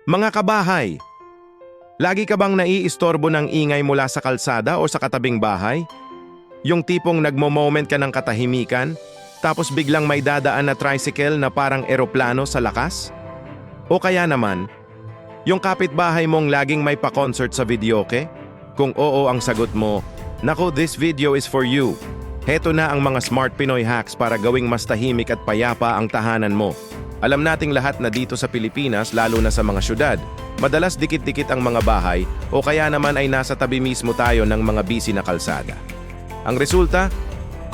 Mga kabahay, lagi ka bang naiistorbo ng ingay mula sa kalsada o sa katabing bahay? Yung tipong nagmo-moment ka ng katahimikan, tapos biglang may dadaan na tricycle na parang eroplano sa lakas? O kaya naman, yung kapitbahay mong laging may pa-concert sa videoke? Kung oo ang sagot mo, naku, this video is for you. Heto na ang mga smart Pinoy hacks para gawing mas tahimik at payapa ang tahanan mo. Alam nating lahat na dito sa Pilipinas, lalo na sa mga syudad, madalas dikit-dikit ang mga bahay o kaya naman ay nasa tabi mismo tayo ng mga busy na kalsada. Ang resulta,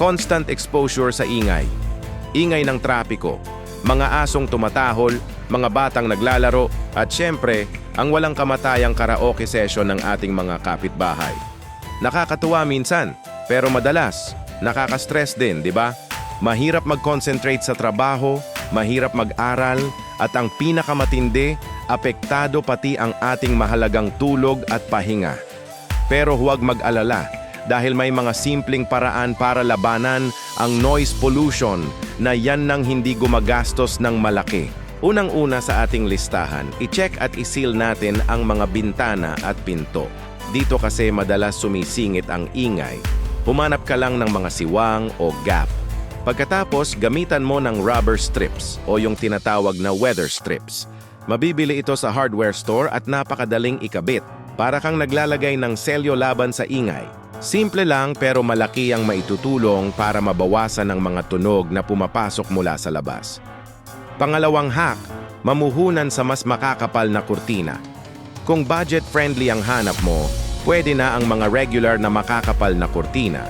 constant exposure sa ingay. Ingay ng trapiko, mga asong tumatahol, mga batang naglalaro, at syempre, ang walang kamatayang karaoke session ng ating mga kapitbahay. Nakakatuwa minsan, pero madalas, nakaka-stress din, di ba? Mahirap mag-concentrate sa trabaho, mahirap mag-aral, at ang pinakamatindi, apektado pati ang ating mahalagang tulog at pahinga. Pero huwag mag-alala dahil may mga simpleng paraan para labanan ang noise pollution na yan nang hindi gumagastos ng malaki. Unang-una sa ating listahan, i-check at i-seal natin ang mga bintana at pinto. Dito kasi madalas sumisingit ang ingay. Humanap ka lang ng mga siwang o gap. Pagkatapos, gamitan mo ng rubber strips o yung tinatawag na weather strips. Mabibili ito sa hardware store at napakadaling ikabit. Para kang naglalagay ng selyo laban sa ingay. Simple lang pero malaki ang maitutulong para mabawasan ang mga tunog na pumapasok mula sa labas. Pangalawang hack, mamuhunan sa mas makakapal na kurtina. Kung budget-friendly ang hanap mo, pwede na ang mga regular na makakapal na kurtina.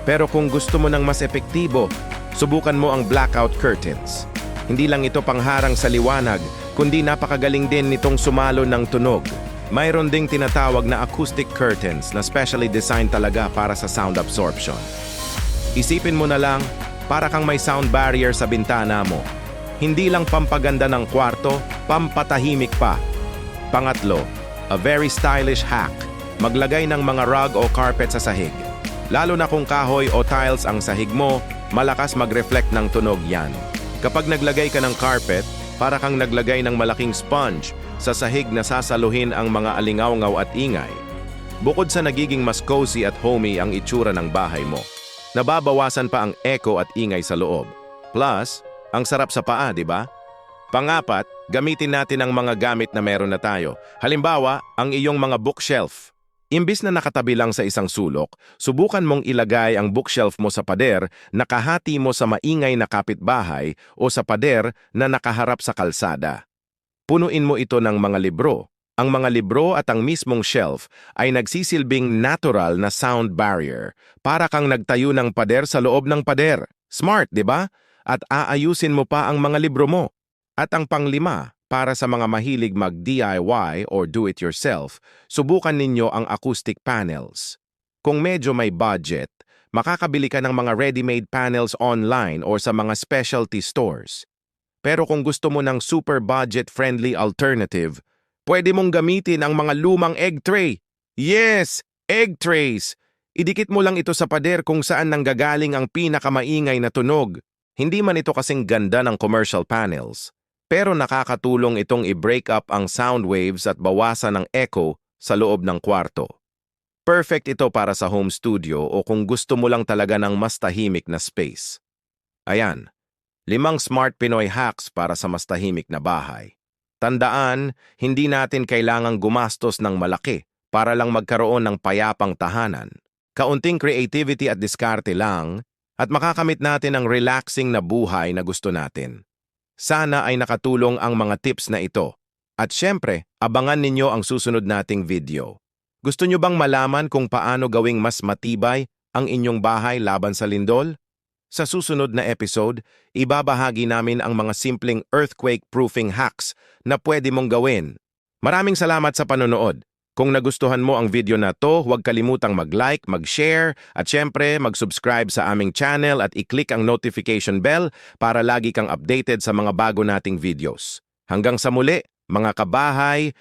Pero kung gusto mo ng mas epektibo, subukan mo ang blackout curtains. Hindi lang ito pangharang sa liwanag, kundi napakagaling din nitong sumalo ng tunog. Mayroon ding tinatawag na acoustic curtains na specially designed talaga para sa sound absorption. Isipin mo na lang, para kang may sound barrier sa bintana mo. Hindi lang pampaganda ng kwarto, pampatahimik pa. Pangatlo, a very stylish hack. Maglagay ng mga rug o carpet sa sahig. Lalo na kung kahoy o tiles ang sahig mo, malakas mag-reflect ng tunog yan. Kapag naglagay ka ng carpet, para kang naglagay ng malaking sponge sa sahig na sasaluhin ang mga alingawngaw at ingay. Bukod sa nagiging mas cozy at homey ang itsura ng bahay mo, nababawasan pa ang echo at ingay sa loob. Plus, ang sarap sa paa, di ba? Pangapat, gamitin natin ang mga gamit na meron na tayo. Halimbawa, ang iyong mga bookshelf. Imbis na nakatabi lang sa isang sulok, subukan mong ilagay ang bookshelf mo sa pader na kahati mo sa maingay na kapitbahay o sa pader na nakaharap sa kalsada. Punuin mo ito ng mga libro. Ang mga libro at ang mismong shelf ay nagsisilbing natural na sound barrier para kang nagtayo ng pader sa loob ng pader. Smart, di ba? At aayusin mo pa ang mga libro mo. At ang panglima, para sa mga mahilig mag-DIY or do-it-yourself, subukan ninyo ang acoustic panels. Kung medyo may budget, makakabili ka ng mga ready-made panels online or sa mga specialty stores. Pero kung gusto mo ng super budget-friendly alternative, pwede mong gamitin ang mga lumang egg tray. Yes! Egg trays! Idikit mo lang ito sa pader kung saan nanggagaling ang pinakamaingay na tunog. Hindi man ito kasing ganda ng commercial panels. Pero nakakatulong itong i-break up ang sound waves at bawasan ang echo sa loob ng kwarto. Perfect ito para sa home studio o kung gusto mo lang talaga ng mas tahimik na space. Ayan, 5 smart Pinoy hacks para sa mas tahimik na bahay. Tandaan, hindi natin kailangang gumastos ng malaki para lang magkaroon ng payapang tahanan. Kaunting creativity at diskarte lang at makakamit natin ang relaxing na buhay na gusto natin. Sana ay nakatulong ang mga tips na ito. At syempre, abangan ninyo ang susunod nating video. Gusto nyo bang malaman kung paano gawing mas matibay ang inyong bahay laban sa lindol? Sa susunod na episode, ibabahagi namin ang mga simpleng earthquake-proofing hacks na pwede mong gawin. Maraming salamat sa panonood. Kung nagustuhan mo ang video na to, huwag kalimutang mag-like, mag-share, at syempre mag-subscribe sa aming channel at i-click ang notification bell para lagi kang updated sa mga bago nating videos. Hanggang sa muli, mga kabahay,